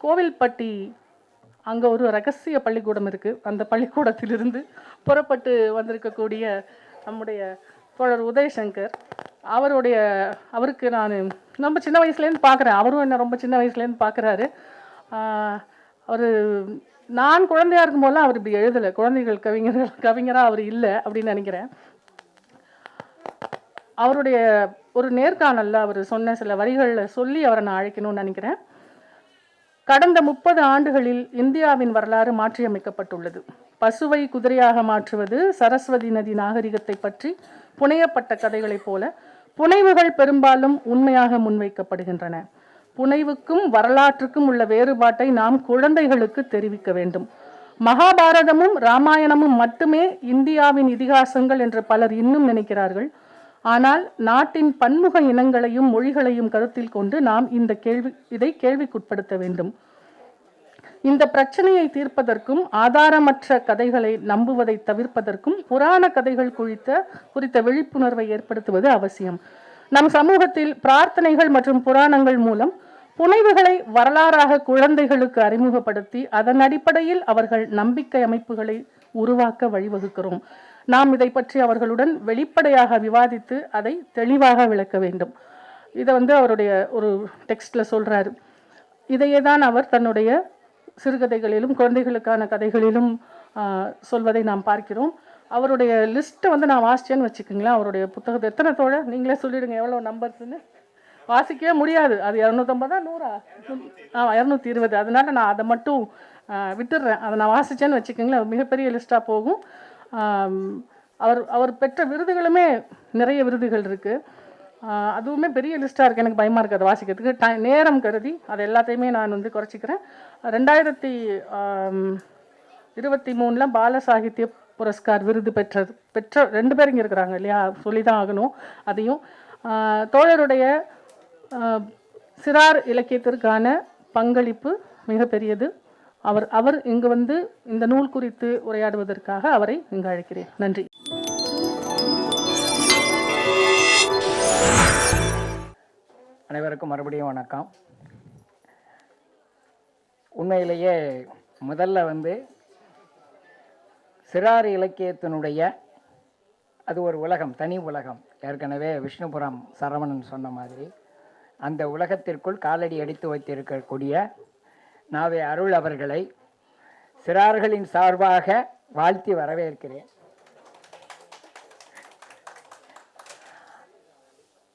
கோவில்பட்டி அங்கே ஒரு ரகசிய பள்ளிக்கூடம் இருக்குது. அந்த பள்ளிக்கூடத்திலிருந்து புறப்பட்டு வந்திருக்கக்கூடிய நம்முடைய தோழர் உதயசங்கர் அவருக்கு நான் ரொம்ப சின்ன வயசுலேருந்து பார்க்குறேன். அவரும் என்ன ரொம்ப சின்ன வயசுலேருந்து பார்க்குறாரு. அவர் நான் குழந்தையாக இருக்கும்போதெல்லாம் அவர் இப்படி எழுதலை. குழந்தைகள் கவிஞராக அவர் இல்லை அப்படின்னு நினைக்கிறேன். அவருடைய ஒரு நேர்காணலில் அவர் சொன்ன சில வரிகளில் சொல்லி அவரை நான் அழைக்கணும்னு நினைக்கிறேன். கடந்த 30 ஆண்டுகளில் இந்தியாவின் வரலாறு மாற்றியமைக்கப்பட்டுள்ளது. பசுவை குதிரையாக மாற்றுவது, சரஸ்வதி நதி நாகரிகத்தை பற்றி புனையப்பட்ட கதைகளைப் போல புனைவுகள் பெரும்பாலும் உண்மையாக முன்வைக்கப்படுகின்றன. புனைவுக்கும் வரலாற்றுக்கும் உள்ள வேறுபாட்டை நாம் குழந்தைகளுக்கு தெரிவிக்க வேண்டும். மகாபாரதமும் இராமாயணமும் மட்டுமே இந்தியாவின் இதிகாசங்கள் என்று பலர் இன்னும் நினைக்கிறார்கள். ஆனால் நாட்டின் பன்முக இனங்களையும் மொழிகளையும் கருத்தில் கொண்டு நாம் இதை கேள்விக்குட்படுத்த வேண்டும். இந்த பிரச்சனையை தீர்ப்பதற்கும் ஆதாரமற்ற கதைகளை நம்புவதை தவிர்ப்பதற்கும் புராண கதைகள் குறித்த விழிப்புணர்வை ஏற்படுத்துவது அவசியம். நம் சமூகத்தில் பிரார்த்தனைகள் மற்றும் புராணங்கள் மூலம் புனைவுகளை வரலாறாக குழந்தைகளுக்கு அறிமுகப்படுத்தி அதன் அடிப்படையில் அவர்கள் நம்பிக்கை அமைப்புகளை உருவாக்க வழிவகுக்கிறோம். நாம் இதை பற்றி அவர்களுடன் வெளிப்படையாக விவாதித்து அதை தெளிவாக விளக்க வேண்டும். இதை அவருடைய ஒரு டெக்ஸ்டில் சொல்கிறாரு. இதையே தான் அவர் தன்னுடைய சிறுகதைகளிலும் குழந்தைகளுக்கான கதைகளிலும் சொல்வதை நாம் பார்க்கிறோம். அவருடைய லிஸ்ட்டை நான் வாசிச்சேன்னு வச்சுக்கோங்களேன். அவருடைய புத்தகத்தை எத்தனை தோழ நீங்களே சொல்லிவிடுங்க எவ்வளோ நம்பர்ஸ்ன்னு. வாசிக்கவே முடியாது. அது 250 100 220. அதனால நான் அதை மட்டும் விட்டுடுறேன். அதை நான் வாசித்தேன்னு வச்சுக்கோங்களேன், மிகப்பெரிய லிஸ்ட்டாக போகும். அவர் பெற்ற விருதுகளுமே நிறைய விருதுகள் இருக்குது. அதுவுமே பெரிய லிஸ்ட்டாக இருக்குது. எனக்கு பயமாக இருக்குது அதை வாசிக்கிறதுக்கு. நேரம் கருதி அதை எல்லாத்தையுமே நான் குறைச்சிக்கிறேன். 2023 பால சாகித்ய புரஸ்கார் விருது பெற்ற 2 பேர் இங்கே இருக்கிறாங்க இல்லையா, சொல்லி தான் ஆகணும். அதையும் தோழருடைய சிறார் இலக்கியத்திற்கான பங்களிப்பு மிகப்பெரியது. அவர் இங்கு இந்த நூல் குறித்து உரையாடுவதற்காக அவரை இங்கு அழைக்கிறேன். நன்றி. அனைவருக்கும் மறுபடியும் வணக்கம். உண்மையிலேயே முதல்ல சிறார் இலக்கியத்தினுடைய அது ஒரு உலகம், தனி உலகம். ஏற்கனவே விஷ்ணுபுரம் சரவணன் சொன்ன மாதிரி அந்த உலகத்திற்குள் காலடி எடுத்து வைத்திருக்கக்கூடிய நாவே அருள் அவர்களை சிறார்களின் சார்பாக வாழ்த்தி வரவேற்கிறேன்.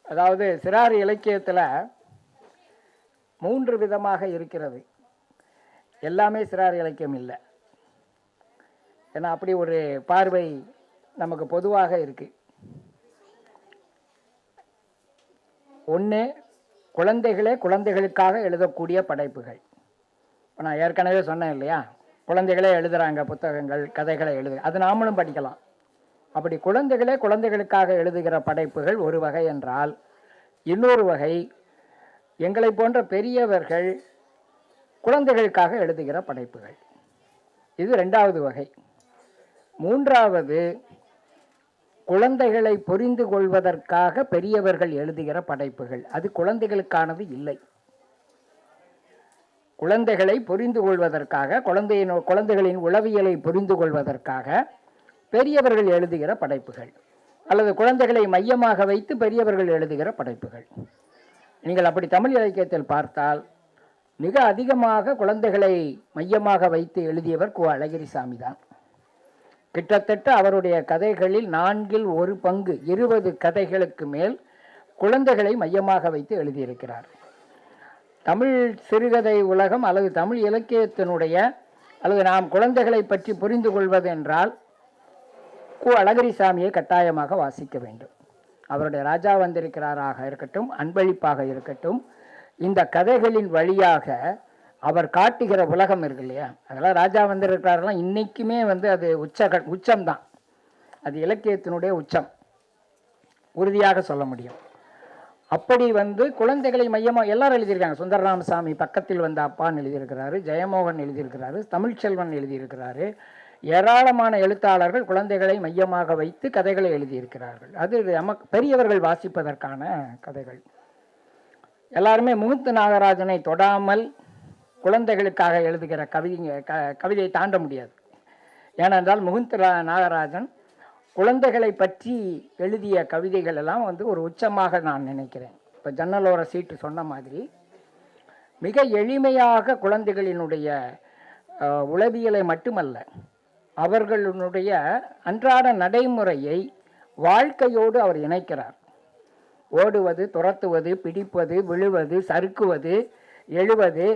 அதாவது சிறார் இலக்கியத்தில் 3 விதமாக இருக்கிறது. எல்லாமே சிறார் இலக்கியம் இல்லை. ஏன்னா அப்படி ஒரு பார்வை நமக்கு பொதுவாக இருக்கு. ஒன்று, குழந்தைகளுக்காக எழுதக்கூடிய படைப்புகள். நான் ஏற்கனவே சொன்னேன் இல்லையா, குழந்தைகளே எழுதுகிறாங்க புத்தகங்கள், கதைகளை அது நாமளும் படிக்கலாம். அப்படி குழந்தைகளுக்காக எழுதுகிற படைப்புகள் ஒரு வகை என்றால், இன்னொரு வகை எங்களை போன்ற பெரியவர்கள் குழந்தைகளுக்காக எழுதுகிற படைப்புகள். இது 2வது வகை. 3வது, குழந்தைகளை புரிந்து கொள்வதற்காக பெரியவர்கள் எழுதுகிற படைப்புகள். அது குழந்தைகளுக்கானது இல்லை. குழந்தைகளை புரிந்து கொள்வதற்காக, குழந்தைகளின் உளவியலை புரிந்து கொள்வதற்காக பெரியவர்கள் எழுதுகிற படைப்புகள், அல்லது குழந்தைகளை மையமாக வைத்து பெரியவர்கள் எழுதுகிற படைப்புகள். நீங்கள் அப்படி தமிழ் இலக்கியத்தில் பார்த்தால் மிக அதிகமாக குழந்தைகளை மையமாக வைத்து எழுதியவர் கு. அழகிரிசாமி தான். கிட்டத்தட்ட அவருடைய கதைகளில் 1/4 20 கதைகளுக்கு மேல் குழந்தைகளை மையமாக வைத்து எழுதியிருக்கிறார். தமிழ் சிறுகதை உலகம் அல்லது தமிழ் இலக்கியத்தினுடைய அல்லது நாம் குழந்தைகளை பற்றி புரிந்து கொள்வது என்றால் கு. அழகிரிசாமியை கட்டாயமாக வாசிக்க வேண்டும். அவருடைய ராஜா வந்திருக்கிறாராக இருக்கட்டும், அன்பளிப்பாக இருக்கட்டும், இந்த கதைகளின் வழியாக அவர் காட்டுகிற உலகம் இருக்கு இல்லையா, அதெல்லாம் ராஜா வந்திருக்கிறாரெல்லாம் இன்றைக்குமே அது உச்சம்தான். அது இலக்கியத்தினுடைய உச்சம், உறுதியாக சொல்ல முடியும். அப்படி குழந்தைகளை மையமாக எல்லாரும் எழுதியிருக்காங்க. சுந்தரராமசாமி பக்கத்தில் வந்த அப்பான்னு எழுதியிருக்கிறாரு, ஜெயமோகன் எழுதியிருக்கிறாரு, தமிழ்ச்செல்வன் எழுதியிருக்கிறாரு. ஏராளமான எழுத்தாளர்கள் குழந்தைகளை மையமாக வைத்து கதைகளை எழுதியிருக்கிறார்கள். அது பெரியவர்கள் வாசிப்பதற்கான கதைகள். எல்லாருமே முகுத்து நாகராஜனை தொடாமல் குழந்தைகளுக்காக எழுதுகிற கவிதையை தாண்ட முடியாது. ஏனென்றால் முகுந்த நாகராஜன் குழந்தைகளை பற்றி எழுதிய கவிதைகள் எல்லாம் வந்து ஒரு உச்சமாக நான் நினைக்கிறேன். இப்போ ஜன்னலோர சீட்டு சொன்ன மாதிரி மிக எளிமையாக குழந்தைகளினுடைய உளவியலை மட்டுமல்ல, அவர்களுடைய அன்றாட நடைமுறையை வாழ்க்கையோடு அவர் இணைக்கிறார். ஓடுவது, துரத்துவது, பிடிப்பது, விழுவது, சறுக்குவது, எழுவது,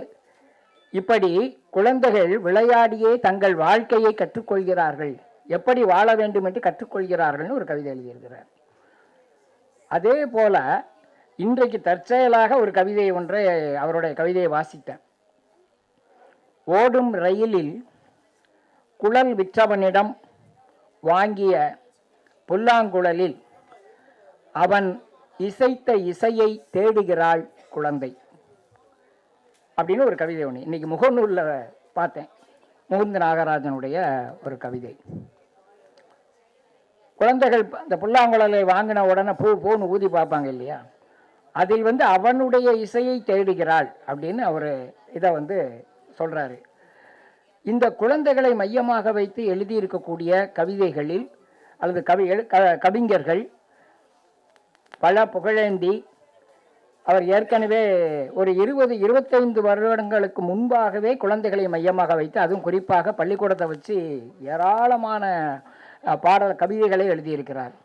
இப்படி குழந்தைகள் விளையாடியே தங்கள் வாழ்க்கையை கற்றுக்கொள்கிறார்கள், எப்படி வாழ வேண்டும் என்று கற்றுக்கொள்கிறார்கள்னு ஒரு கவிதை எழுதியிருக்கிறார். அதே போல இன்றைக்கு தற்செயலாக ஒரு கவிதை ஒன்றை, அவருடைய கவிதையை வாசித்தேன். ஓடும் ரயிலில் குழல் விற்றவனிடம் வாங்கிய புல்லாங்குழலில் அவன் இசைத்த இசையை தேடுகிறாள் குழந்தை அப்படின்னு ஒரு கவிதை ஒன்று இன்னைக்கு முகநூலில் பார்த்தேன். முகுந்த நாகராஜனுடைய ஒரு கவிதை. குழந்தைகள் அந்த புல்லாங்குழலை வாங்கின உடனே பூன்னு ஊதி பார்ப்பாங்க இல்லையா, அதில் வந்து அவனுடைய இசையை தேடுகிறாள் அப்படின்னு அவர் இதை வந்து சொல்கிறாரு. இந்த குழந்தைகளை மையமாக வைத்து எழுதியிருக்கக்கூடிய கவிதைகளில் அல்லது கவிஞர்கள் பல புகழேந்தி, அவர் ஏற்கனவே ஒரு 20-25 வருடங்களுக்கு முன்பாகவே குழந்தைகளை மையமாக வைத்து, அதுவும் குறிப்பாக பள்ளிக்கூடத்தை வச்சு ஏராளமான பாடல் கவிதைகளை எழுதியிருக்கிறார்.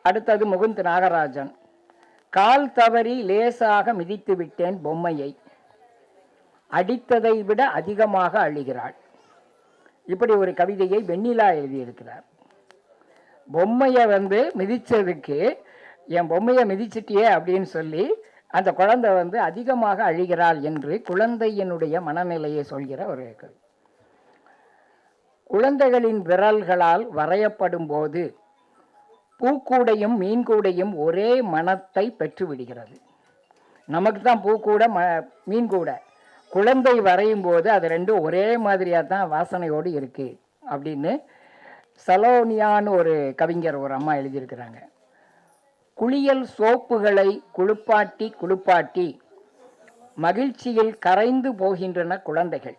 அடுத்தது முகுந்த நாகராஜன். கால் தவறி லேசாக மிதித்து விட்டேன் பொம்மையை, அடித்ததை விட அதிகமாக அழுகிறாள். இப்படி ஒரு கவிதையை வெண்ணிலா எழுதியிருக்கிறார். பொம்மையை வந்து மிதிச்சதுக்கு, என் பொம்மையை மிதிச்சிட்டியே அப்படின்னு சொல்லி அந்த குழந்தை வந்து அதிகமாக அழுகிறாள் என்று குழந்தையினுடைய மனநிலையை சொல்கிற ஒரு கவி. குழந்தைகளின் விரல்களால் வரையப்படும் போது பூக்கூடையும் மீன்கூடையும் ஒரே மனத்தை பெற்று விடுகிறது. நமக்கு தான் பூக்கூட மீன்கூட, குழந்தை வரையும் போது அது ரெண்டும் ஒரே மாதிரியாக தான் வாசனையோடு இருக்கு அப்படின்னு சலோனியான்னு ஒரு கவிஞர், ஒரு அம்மா எழுதியிருக்கிறாங்க. குளியல் சோப்புகளை குளிப்பாட்டி குளிப்பாட்டி மகிழ்ச்சியில் கரைந்து போகின்றன குழந்தைகள்.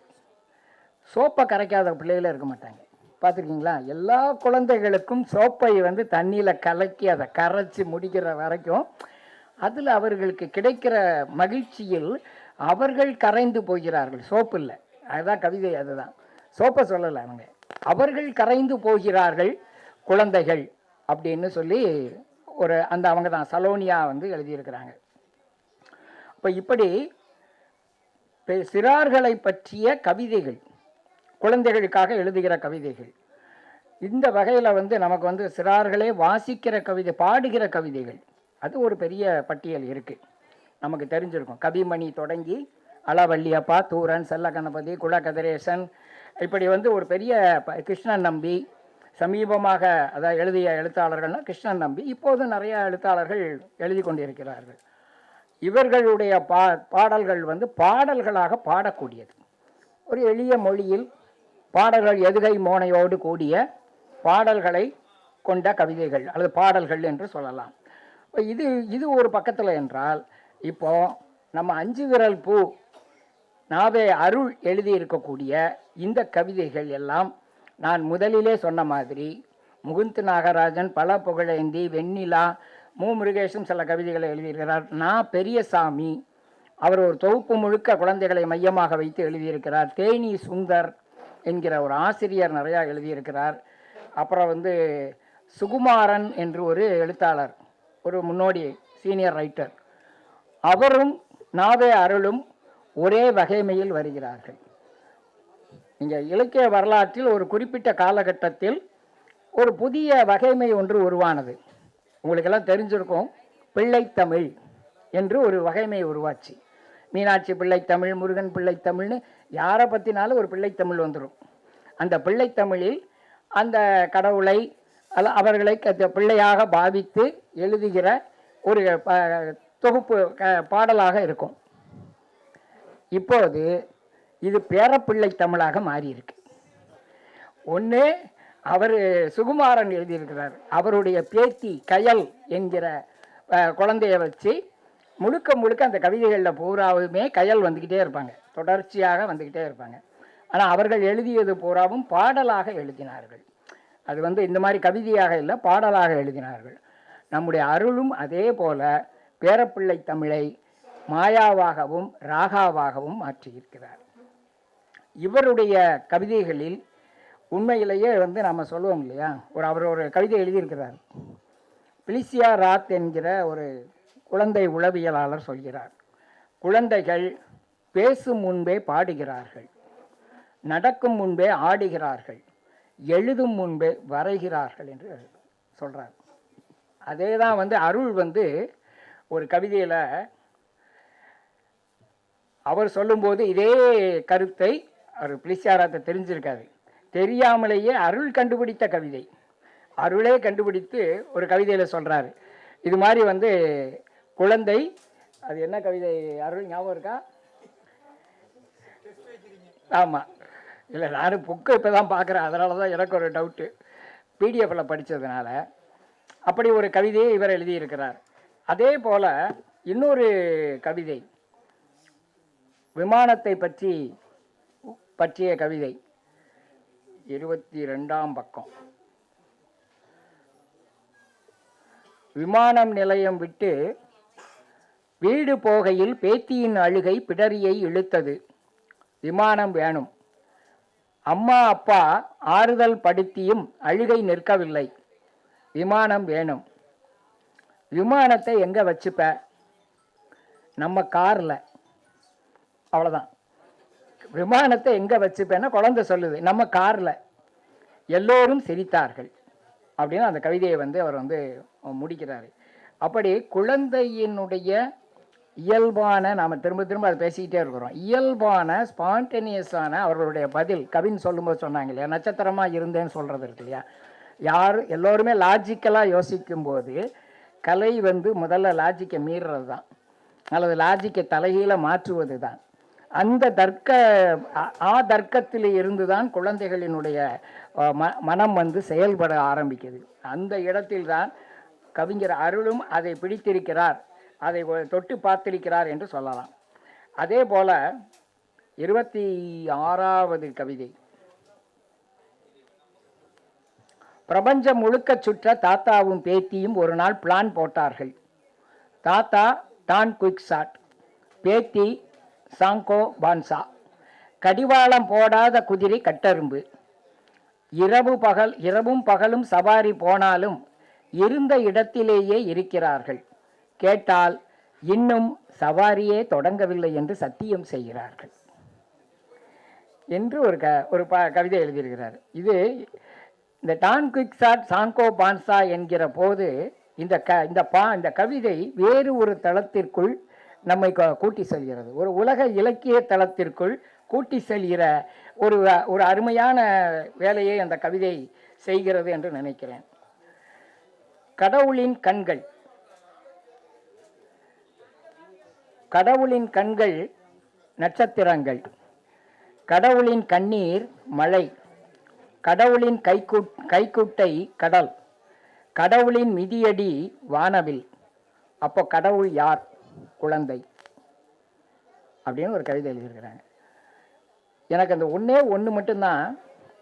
சோப்பை கரைக்காத பிள்ளைகளே இருக்க மாட்டாங்க, பார்த்துருக்கீங்களா? எல்லா குழந்தைகளுக்கும் சோப்பை வந்து தண்ணியில் கலக்கி அதை கரைச்சி முடிக்கிற வரைக்கும் அதில் அவர்களுக்கு கிடைக்கிற மகிழ்ச்சியில் அவர்கள் கரைந்து போகிறார்கள். சோப்பு இல்லை, அதுதான் கவிதை, அதுதான் சோப்பை சொல்லலை அவங்க. அவர்கள் கரைந்து போகிறார்கள் குழந்தைகள் அப்படின்னு சொல்லி ஒரு அந்த அவங்க தான் சலோனியா வந்து எழுதியிருக்கிறாங்க. இப்போ இப்படி சிறார்களை பற்றிய கவிதைகள், குழந்தைகளுக்காக எழுதுகிற கவிதைகள், இந்த வகையில் வந்து நமக்கு வந்து சிறார்களே வாசிக்கிற கவிதை, பாடுகிற கவிதைகள், அது ஒரு பெரிய பட்டியல் இருக்குது. நமக்கு தெரிஞ்சிருக்கும். கவிமணி தொடங்கி அளவல்லியப்பா, தூரன், செல்ல கணபதி, குலகதிரேசன், இப்படி வந்து ஒரு பெரிய கிருஷ்ணன் நம்பி, சமீபமாக அதாவது எழுதிய எழுத்தாளர்கள்னா கிருஷ்ணன் நம்பி, இப்போது நிறைய எழுத்தாளர்கள் எழுதி கொண்டிருக்கிறார்கள். இவர்களுடைய பாடல்கள் வந்து பாடல்களாக பாடக்கூடியது, ஒரு எளிய மொழியில் பாடல்கள், எதுகை மோனையோடு கூடிய பாடல்களை கொண்ட கவிதைகள் அல்லது பாடல்கள் என்று சொல்லலாம். இது ஒரு பக்கத்தில் என்றால், இப்போ நம்ம 5 விரல் பூ நாவே அருள் எழுதி இருக்கக்கூடிய இந்த கவிதைகள் எல்லாம் நான் முதலிலே சொன்ன மாதிரி முகுந்த நாகராஜன், பல புகழேந்தி, வெண்ணிலா, முருகேஷும் சில கவிதைகளை எழுதியிருக்கிறார். பெரியசாமி அவர் ஒரு தொகுப்பு முழுக்க குழந்தைகளை மையமாக வைத்து எழுதியிருக்கிறார். தேனி சுந்தர் என்கிற ஒரு ஆசிரியர் நிறையா எழுதியிருக்கிறார். அப்புறம் வந்து சுகுமாரன் என்று ஒரு எழுத்தாளர், ஒரு முன்னோடி சீனியர் ரைட்டர், அவரும் நாவே அருளும் ஒரே வகைமையில் வருகிறார்கள். இங்கே இலக்கிய வரலாற்றில் ஒரு குறிப்பிட்ட காலகட்டத்தில் ஒரு புதிய வகைமை ஒன்று உருவானது. உங்களுக்கெல்லாம் தெரிஞ்சிருக்கும், பிள்ளைத்தமிழ் என்று ஒரு வகைமை உருவாச்சு. மீனாட்சி பிள்ளைத்தமிழ், முருகன் பிள்ளைத்தமிழ்னு யாரை பற்றினாலும் ஒரு பிள்ளைத்தமிழ் வந்துடும். அந்த பிள்ளைத்தமிழில் அந்த கடவுளை அவர்களை பிள்ளையாக பாவித்து எழுதுகிற ஒரு தொகுப்பு பாடலாக இருக்கும். இப்போது இது பேரப்பிள்ளை தமிழாக மாறியிருக்கு. ஒன்று அவர் சுகுமாரன் எழுதியிருக்கிறார், அவருடைய பேத்தி கயல் என்கிற குழந்தைய வச்சு முழுக்க முழுக்க அந்த கவிதைகளில் பூராவுமே கயல் வந்துக்கிட்டே இருப்பாங்க, தொடர்ச்சியாக வந்துக்கிட்டே இருப்பாங்க. ஆனால் அவர்கள் எழுதியது பூராவும் பாடலாக எழுதினார்கள். அது வந்து இந்த மாதிரி கவிதையாக இல்லை, பாடலாக எழுதினார்கள். நம்முடைய அருளும் அதே போல பேரப்பிள்ளை தமிழை மாயாவாகவும் ராகாவாகவும் மாற்றியிருக்கிறார். இவருடைய கவிதைகளில் உண்மையிலேயே வந்து நம்ம சொல்லுவோம் இல்லையா, அவர் ஒரு கவிதை எழுதியிருக்கிறார். பிலிசியா ராத் என்கிற ஒரு குழந்தை உளவியலாளர் சொல்கிறார், குழந்தைகள் பேசும் முன்பே பாடுகிறார்கள், நடக்கும் முன்பே ஆடுகிறார்கள், எழுதும் முன்பே வரைகிறார்கள் என்று சொல்கிறார். அதே தான் வந்து அருள் வந்து ஒரு கவிதையில் அவர் சொல்லும்போது இதே கருத்தை அவர் பிலிசியாராத்தை தெரிஞ்சிருக்காரு, தெரியாமலேயே அருள் கண்டுபிடித்த கவிதை, அருளே கண்டுபிடித்து ஒரு கவிதையில் சொல்கிறாரு. இது மாதிரி வந்து குழந்தை, அது என்ன கவிதை அருள் ஞாபகம் இருக்கா? ஆமாம், இல்லை நானும் புக்கு இப்போ தான் பார்க்குறேன், அதனால தான் எனக்கு ஒரு டவுட்டு, பிடிஎஃப்பில் படித்ததுனால. அப்படி ஒரு கவிதையை இவர் எழுதியிருக்கிறார். அதே போல் இன்னொரு கவிதை விமானத்தை பற்றிய கவிதை, 22ஆம் பக்கம். விமானம் நிலையம் விட்டு வீடு போகையில் பேத்தியின் அழுகை பிடரியை இழுத்தது. விமானம் வேணும். அம்மா அப்பா ஆறுதல் படுத்தியும் அழுகை நிற்கவில்லை. விமானம் வேணும். விமானத்தை எங்கே வச்சுப்ப? நம்ம காரில். அவ்வளோதான். விமானத்தை எங்கே வச்சுப்பேன்னா குழந்தை சொல்லுது, நம்ம காரில். எல்லோரும் சிரித்தார்கள் அப்படின்னு அந்த கவிதையை வந்து அவர் வந்து முடிக்கிறார். அப்படி குழந்தையினுடைய இயல்பான, நாம் திரும்ப திரும்ப அதை பேசிக்கிட்டே இருக்கிறோம், இயல்பான ஸ்பான்டேனியஸான அவர்களுடைய பதில். கவின் சொல்லும்போது சொன்னாங்க இல்லையா, நட்சத்திரமாக இருந்தேன்னு சொல்கிறது இருக்கு இல்லையா, எல்லோருமே லாஜிக்கலாக யோசிக்கும்போது கலை வந்து முதல்ல லாஜிக்கை மீறுறது தான், அல்லது லாஜிக்கை தலைகீழ மாற்றுவது தான். அந்த தர்க்கத்தில் இருந்து தான் குழந்தைகளினுடைய மனம் வந்து செயல்பட ஆரம்பிக்குது. அந்த இடத்தில்தான் கவிஞர் அருளும் அதை பிடித்திருக்கிறார், அதை தொட்டு பார்த்திருக்கிறார் என்று சொல்லலாம். அதே போல 26வது கவிதை, பிரபஞ்சம் முழுக்க சுற்ற தாத்தாவும் பேத்தியும் ஒரு நாள் பிளான் போட்டார்கள். தாத்தா டான் குயிக்சாட், பேத்தி சாங்கோ பான்சா. கடிவாளம் போடாத குதிரை கட்டெரும்பு. இரவும் பகலும் சவாரி போனாலும் இருந்த இடத்திலேயே இருக்கிறார்கள். கேட்டால் இன்னும் சவாரியே தொடங்கவில்லை என்று சத்தியம் செய்கிறார்கள் என்று ஒரு கவிதை எழுதியிருக்கிறார். இது இந்த டான் குயிக்சாட் சாங்கோ பான்சா என்கிற போது இந்த கவிதை வேறு ஒரு தளத்திற்குள் நம்மை கூட்டி செல்கிறது, ஒரு உலக இலக்கிய தளத்திற்குள் கூட்டி செல்கிற ஒரு அருமையான வேலையை அந்த கவிதை செய்கிறது என்று நினைக்கிறேன். கடவுளின் கண்கள். கடவுளின் கண்கள் நட்சத்திரங்கள். கடவுளின் கண்ணீர் மழை. கடவுளின் கைக்குட்டை கடல். கடவுளின் மிதியடி வானவில். அப்போ கடவுள் யார்? குழந்தை அப்படின்னு ஒரு கவிதை எழுதியிருக்கிறாங்க. எனக்கு அந்த ஒன்று மட்டும்தான்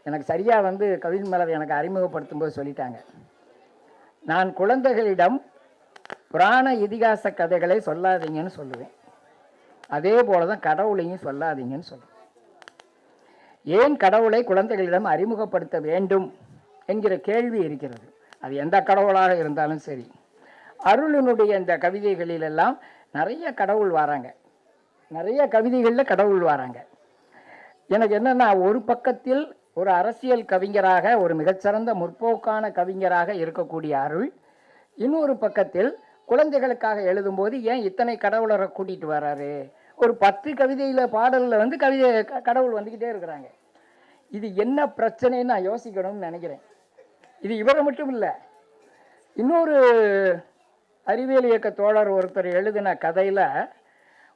எனக்கு சரியாக வந்து கவின் மலர் எனக்கு அறிமுகப்படுத்தும் போது சொல்லிட்டாங்க, நான் குழந்தைகளிடம் புராண இதிகாச கதைகளை சொல்லாதீங்கன்னு சொல்லுவேன், அதே போல தான் கடவுளையும் சொல்லாதீங்கன்னு சொல்லுவேன். ஏன் கடவுளை குழந்தைகளிடம் அறிமுகப்படுத்த வேண்டும் என்கிற கேள்வி இருக்கிறது. அது எந்த கடவுளாக இருந்தாலும் சரி. அருளினுடைய இந்த கவிதைகளிலெல்லாம் நிறைய கடவுள் வராங்க, நிறைய கவிதைகளில் கடவுள் வராங்க. எனக்கு என்னென்னா, ஒரு பக்கத்தில் ஒரு அரசியல் கவிஞராக, ஒரு மிகச்சிறந்த முற்போக்கான கவிஞராக இருக்கக்கூடிய அருள், இன்னொரு பக்கத்தில் குழந்தைகளுக்காக எழுதும்போது ஏன் இத்தனை கடவுளரை கூட்டிகிட்டு வராரு? ஒரு 10 கவிதையில் பாடலில் வந்து கடவுள் வந்துக்கிட்டே இருக்கிறாங்க. இது என்ன பிரச்சனைன்னு நான் யோசிக்கணும்னு நினைக்கிறேன். இது இவரை மட்டும் இல்லை, இன்னொரு அறிவியல் இயக்க தோழர் ஒருத்தர் எழுதின கதையில்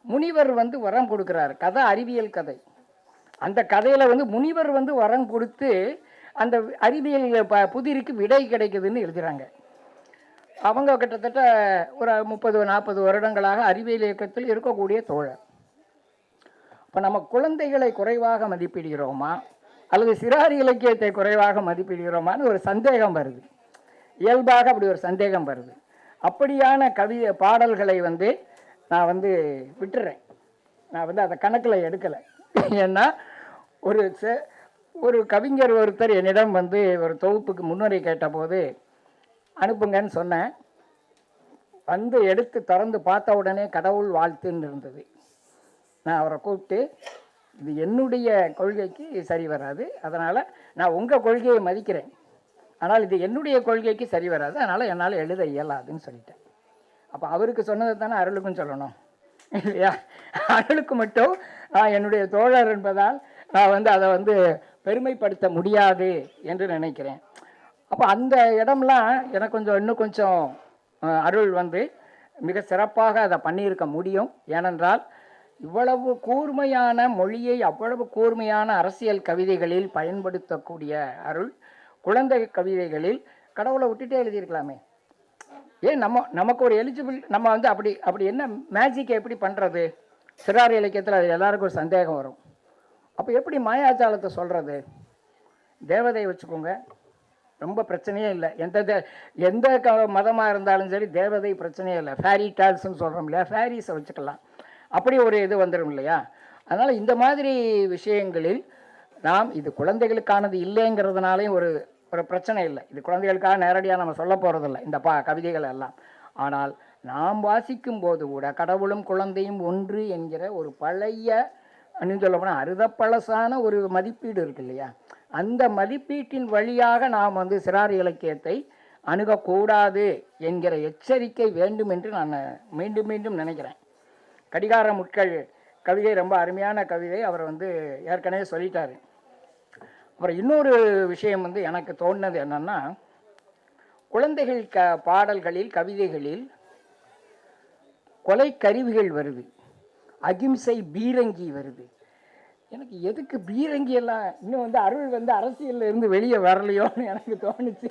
முனிவர் வந்து வரம் கொடுக்குறாரு. கதை அறிவியல் கதை. அந்த கதையில் வந்து முனிவர் வந்து வரம் கொடுத்து அந்த அறிவியல் புதிருக்கு விடை கிடைக்குதுன்னு எழுதுகிறாங்க. அவங்க கிட்டத்தட்ட ஒரு 30-40 வருடங்களாக அறிவியல் இயக்கத்தில் இருக்கக்கூடிய தோழர். இப்போ நம்ம குழந்தைகளை குறைவாக மதிப்பிடுகிறோமா அல்லது சிறார் இலக்கியத்தை குறைவாக மதிப்பிடுகிறோமான்னு ஒரு சந்தேகம் வருது. இயல்பாக அப்படி ஒரு சந்தேகம் வருது. அப்படியான பாடல்களை நான் விட்டுறேன். நான் அதை கணக்கில் எடுக்கலை. ஏன்னா ஒரு கவிஞர் ஒருத்தர் என்னிடம் ஒரு தொகுப்புக்கு முன்னுரை கேட்டபோது அனுப்புங்கன்னு சொன்னேன். எடுத்து திறந்து பார்த்த உடனே கடவுள் வாழ்த்துன்னு இருந்தது. நான் அவரை கூப்பிட்டு, இது என்னுடைய கொள்கைக்கு சரி வராது, அதனால் நான் உங்கள் கொள்கையை மதிக்கிறேன், ஆனால் இது என்னுடைய கொள்கைக்கு சரி வராது, அதனால் என்னால் எழுத இயலாதுன்னு சொல்லிட்டேன். அப்போ அவருக்கு சொன்னதை தானே அருளுக்கும் சொல்லணும் இல்லையா? அருளுக்கு மட்டும் நான் என்னுடைய தோழர் என்பதால் நான் அதை பெருமைப்படுத்த முடியாது என்று நினைக்கிறேன். அப்போ அந்த இடம்லாம் எனக்கு இன்னும் கொஞ்சம் அருள் மிக சிறப்பாக அதை பண்ணியிருக்க முடியும். ஏனென்றால் இவ்வளவு கூர்மையான மொழியை அவ்வளவு கூர்மையான அரசியல் கவிதைகளில் பயன்படுத்தக்கூடிய அருள் குழந்தை கவிதைகளில் கடவுளை விட்டுட்டே எழுதியிருக்கலாமே. ஏன் நமக்கு ஒரு எலிஜிபிள் நம்ம அப்படி என்ன மேஜிக்கை எப்படி பண்ணுறது? சிறார் இலக்கியத்தில் அது எல்லாருக்கும் ஒரு சந்தேகம் வரும். அப்போ எப்படி மாயாஜாலத்தை சொல்கிறது? தேவதை வச்சுக்கோங்க, ரொம்ப பிரச்சனையே இல்லை. எந்த மதமாக இருந்தாலும் சரி தேவதை பிரச்சனையே இல்லை. ஃபேரி டால்ஸ்ன்னு சொல்கிறோம் இல்லையா, ஃபேரிஸை வச்சுக்கலாம். அப்படி ஒரு இது வந்துடும் இல்லையா? அதனால் இந்த மாதிரி விஷயங்களில் நாம் இது குழந்தைகளுக்கானது இல்லைங்கிறதுனாலையும் ஒரு பிரச்சனை இல்லை. இது குழந்தைகளுக்காக நேரடியாக நம்ம சொல்ல போகிறதில்ல இந்த கவிதைகள் எல்லாம். ஆனால் நாம் வாசிக்கும் போது கூட கடவுளும் குழந்தையும் ஒன்று என்கிற ஒரு பழைய இன்னும் சொல்ல போனால் அறுதப்பழசான ஒரு மதிப்பீடு இருக்கு இல்லையா? அந்த மதிப்பீட்டின் வழியாக நாம் சிறார் இலக்கியத்தை அணுகக்கூடாது என்கிற எச்சரிக்கை வேண்டும் என்று நான் மீண்டும் மீண்டும் நினைக்கிறேன். கடிகார முட்கள் கவிதை ரொம்ப அருமையான கவிதை. அவர் ஏற்கனவே சொல்லிட்டாரு. அப்புறம் இன்னொரு விஷயம் எனக்கு தோணுனது என்னன்னா, குழந்தைகள் பாடல்களில் கவிதைகளில் கொலை கருவிகள் வருது, அகிம்சை பீரங்கி வருது. எனக்கு எதுக்கு பீரங்கி எல்லாம் இன்னும் அருள் அரசியலில் இருந்து வெளியே வரலையோன்னு எனக்கு தோணுச்சு.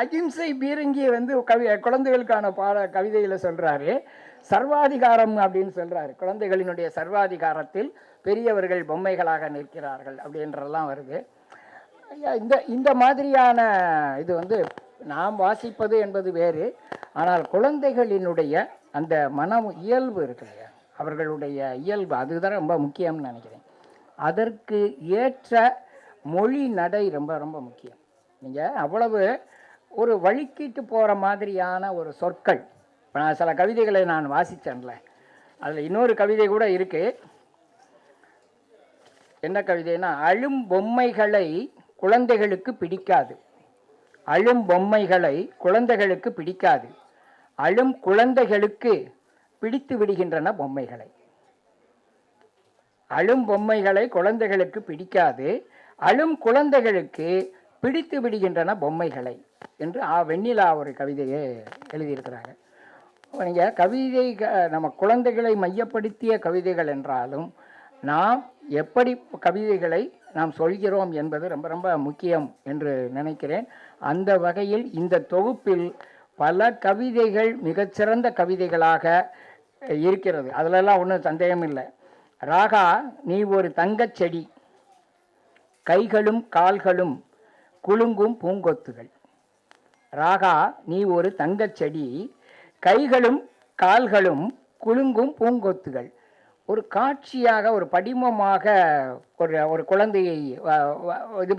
அகிம்சை பீரங்கியை குழந்தைகளுக்கான கவிதையில் சொல்கிறாரு. சர்வாதிகாரம் அப்படின்னு சொல்கிறாரு. குழந்தைகளினுடைய சர்வாதிகாரத்தில் பெரியவர்கள் பொம்மைகளாக நிற்கிறார்கள் அப்படின்றதெல்லாம் வருது. இந்த மாதிரியான இது நாம் வாசிப்பது என்பது வேறு. ஆனால் குழந்தைகளினுடைய அந்த மன இயல்பு இருக்கு இல்லையா, அவர்களுடைய இயல்பு அதுதான் ரொம்ப முக்கியம்னு நினைக்கிறேன். அதற்கு ஏற்ற மொழி நடை ரொம்ப ரொம்ப முக்கியம். நீங்கள் அவ்வளவு ஒரு வழிக்கிட்டு போகிற மாதிரியான ஒரு சொற்கள். இப்போ நான் சில கவிதைகளை நான் வாசித்தேன்ல, அதில் இன்னொரு கவிதை கூட இருக்குது. என்ன கவிதைனா, அழும் பொம்மைகளை குழந்தைகளுக்கு பிடிக்காது, அழும் பொம்மைகளை குழந்தைகளுக்கு பிடிக்காது, அழும் குழந்தைகளுக்கு பிடித்து விடுகின்றன பொம்மைகளை. அழும் பொம்மைகளை குழந்தைகளுக்கு பிடிக்காது, அழும் குழந்தைகளுக்கு பிடித்து விடுகின்றன பொம்மைகளை என்று வெண்ணிலா ஒரு கவிதையை எழுதியிருக்கிறாங்க. நீங்கள் கவிதை நம்ம குழந்தைகளை மையப்படுத்திய கவிதைகள் என்றாலும் நாம் எப்படி கவிதைகளை நாம் சொல்கிறோம் என்பது ரொம்ப ரொம்ப முக்கியம் என்று நினைக்கிறேன். அந்த வகையில் இந்த தொகுப்பில் பல கவிதைகள் மிகச்சிறந்த கவிதைகளாக இருக்கிறது. அதிலெல்லாம் ஒன்றும் சந்தேகம் இல்லை. ராகா, நீ ஒரு தங்கச் செடி, கைகளும் கால்களும் குலுங்கும் பூங்கொத்துகள். ராகா, நீ ஒரு தங்கச் செடி, கைகளும் கால்களும் குலுங்கும் பூங்கொத்துகள். ஒரு காட்சியாக ஒரு படிமமாக ஒரு குழந்தையை இது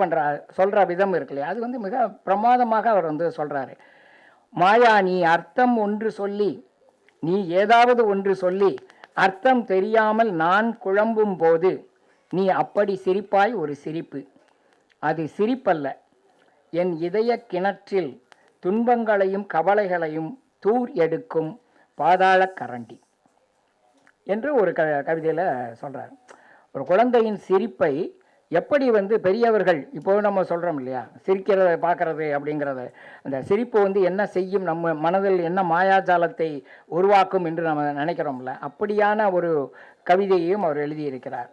சொல்கிற விதம் இருக்கு இல்லையா, அது மிக பிரமாதமாக அவர் சொல்கிறாரு. மாயா, நீ அர்த்தம் ஒன்று சொல்லி, நீ ஏதாவது ஒன்று சொல்லி அர்த்தம் தெரியாமல் நான் குழம்பும் போது நீ அப்படி சிரிப்பாய் ஒரு சிரிப்பு. அது சிரிப்பல்ல, என் இதய கிணற்றில் துன்பங்களையும் கவலைகளையும் தூர் எடுக்கும் பாதாள கரண்டி என்று ஒரு கவிதையில் சொல்கிறார். ஒரு குழந்தையின் சிரிப்பை எப்படி பெரியவர்கள் இப்போ நம்ம சொல்கிறோம் இல்லையா, சிரிக்கிறத பார்க்குறது அப்படிங்கிறத, அந்த சிரிப்பு என்ன செய்யும், நம்ம மனதில் என்ன மாயாஜாலத்தை உருவாக்கும் என்று நம்ம நினைக்கிறோம்ல, அப்படியான ஒரு கவிதையையும் அவர் எழுதியிருக்கிறார்.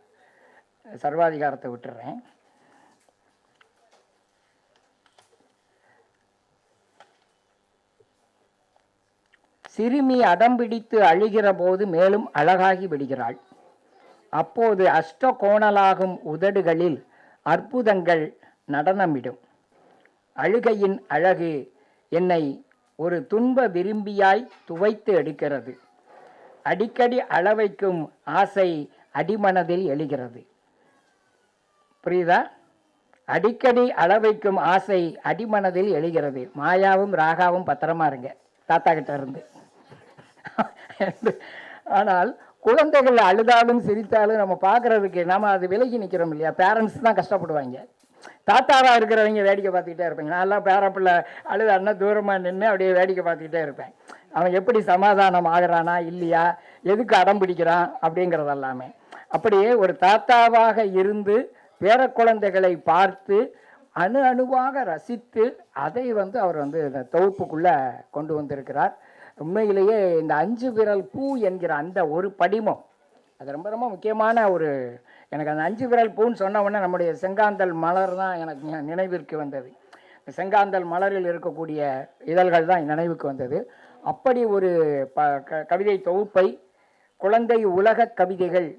சர்வாதிகாரத்தை விட்டுறேன். சிறுமி அடம்பிடித்து அழுகிற போது மேலும் அழகாகி விடுகிறாள். அப்போது அஷ்டகோணலாகும் உதடுகளில் அற்புதங்கள் நடனமிடும். அழுகையின் அழகு என்னை ஒரு துன்ப விரும்பியாய் துவைத்து எடுக்கிறது. அடிக்கடி அளவைக்கும் ஆசை அடிமனதில் எழுகிறது. புரியுதா? அடிக்கடி அளவைக்கும் ஆசை அடிமனதில் எழுகிறது. மாயாவும் ராகாவும் பத்திரமா இருங்க தாத்தா கிட்ட இருந்து. ஆனால் குழந்தைகள் அழுதாலும் சிரித்தாலும் நம்ம பார்க்கறதுக்கு நாம அது விலகி நிற்கிறோம் இல்லையா? பேரண்ட்ஸ் தான் கஷ்டப்படுவாங்க. தாத்தாவா இருக்கிறவங்க வேடிக்கை பார்த்துக்கிட்டே இருப்பேங்க. நான்லாம் பேரப்பிள்ளை அழுதான்னா தூரமாக நின்று அப்படியே வேடிக்கை பார்த்துக்கிட்டே இருப்பேன். அவன் எப்படி சமாதானம் ஆகிறானா இல்லையா, எதுக்கு அடம் பிடிக்கிறான் அப்படிங்கிறது எல்லாமே. அப்படியே ஒரு தாத்தாவாக இருந்து பேர குழந்தைகளை பார்த்து அணு அணுவாக ரசித்து அதை அவர் இந்த தொகுப்புக்குள்ளே கொண்டு வந்திருக்கிறார். உண்மையிலேயே இந்த 5 விரல் பூ என்கிற அந்த ஒரு படிமம் அது ரொம்ப ரொம்ப முக்கியமான ஒரு. எனக்கு அந்த 5 விரல் பூன்னு சொன்ன உடனே நம்முடைய செங்காந்தல் மலர் தான் எனக்கு நினைவிற்கு வந்தது. செங்காந்தல் மலரில் இருக்கக்கூடிய இதழ்கள் தான் நினைவுக்கு வந்தது. அப்படி ஒரு கவிதை தொகுப்பை குழந்தை உலக கவிதைகள்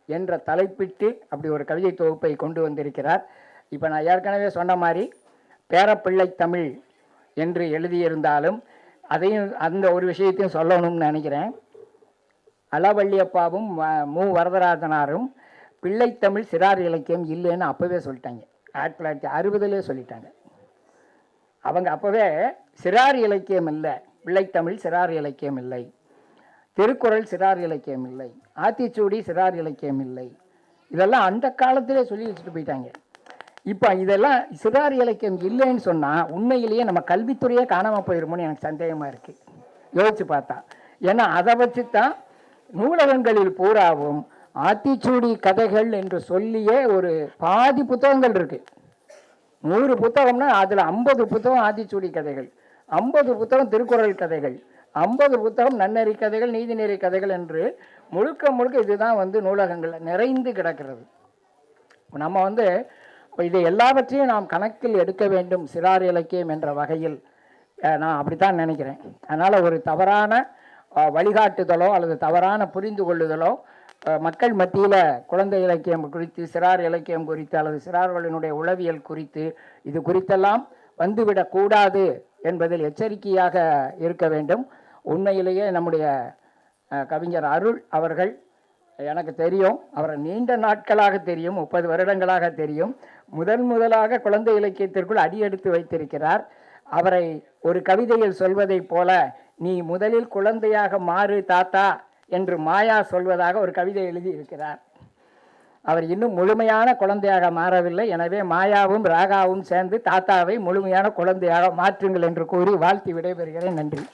என்ற தலைப்பிட்டு அப்படி ஒரு கவிதை தொகுப்பை கொண்டு வந்திருக்கிறார். இப்போ நான் ஏற்கனவே சொன்ன மாதிரி பேரப்பிள்ளை தமிழ் என்று எழுதியிருந்தாலும் அதையும் அந்த ஒரு விஷயத்தையும் சொல்லணும்னு நினைக்கிறேன். அளவள்ளியப்பாவும் மு வரதராஜனாரும் பிள்ளைத்தமிழ் சிறார் இலக்கியம் இல்லைன்னு அப்போவே சொல்லிட்டாங்க. 1960 சொல்லிட்டாங்க. அவங்க அப்போவே சிறார் இலக்கியம் இல்லை, பிள்ளைத்தமிழ் சிறார் இலக்கியம் இல்லை, திருக்குறள் சிறார் இலக்கியம் இல்லை, ஆத்திச்சூடி சிறார் இலக்கியம் இல்லை, இதெல்லாம் அந்த காலத்திலே சொல்லி வச்சுட்டு போயிட்டாங்க. இப்போ இதெல்லாம் சிறார் இலக்கியம் இல்லைன்னு சொன்னால் உண்மையிலேயே நம்ம கல்வித்துறையே காணாமல் போயிருமோன்னு எனக்கு சந்தேகமாக இருக்குது யோசிச்சு பார்த்தா. ஏன்னா அதை வச்சு தான் நூலகங்களில் பூராவும் ஆத்திச்சூடி கதைகள் என்று சொல்லியே ஒரு பாதி புத்தகங்கள் இருக்கு. 100 புத்தகம்னா அதில் 50 புத்தகம் ஆத்திச்சூடி கதைகள், 50 புத்தகம் திருக்குறள் கதைகள், 50 புத்தகம் நன்னெறி கதைகள், நீதிநெறி கதைகள் என்று முழுக்க முழுக்க இதுதான் நூலகங்கள் நிறைந்து கிடக்கிறது. நம்ம இதை எல்லாவற்றையும் நாம் கணக்கில் எடுக்க வேண்டும் சிறார் இலக்கியம் என்ற வகையில். நான் அப்படித்தான் நினைக்கிறேன். அதனால் ஒரு தவறான வழிகாட்டுதலோ அல்லது தவறான புரிந்து கொள்ளுதலோ மக்கள் மத்தியில் குழந்தை இலக்கியம் குறித்து, சிறார் இலக்கியம் குறித்து அல்லது சிறார்களினுடைய உளவியல் குறித்து இது குறித்தெல்லாம் வந்துவிடக்கூடாது என்பதில் எச்சரிக்கையாக இருக்க வேண்டும். உண்மையிலேயே நம்முடைய கவிஞர் அருள் அவர்கள் எனக்கு தெரியும், அவரை நீண்ட நாட்களாக தெரியும், 30 வருடங்களாக தெரியும். முதலாக குழந்தை இலக்கியத்திற்குள் அடியெடுத்து வைத்திருக்கிறார். அவரை ஒரு கவிதையில் சொல்வதை போல, நீ முதலில் குழந்தையாக மாறு தாத்தா என்று மாயா சொல்வதாக ஒரு கவிதை எழுதி இருக்கிறார். அவர் இன்னும் முழுமையான குழந்தையாக மாறவில்லை. எனவே மாயாவும் ராகாவும் சேர்ந்து தாத்தாவை முழுமையான குழந்தையாக மாற்றுங்கள் என்று கூறி வாழ்த்தி விடைபெறுகிறேன். நன்றி.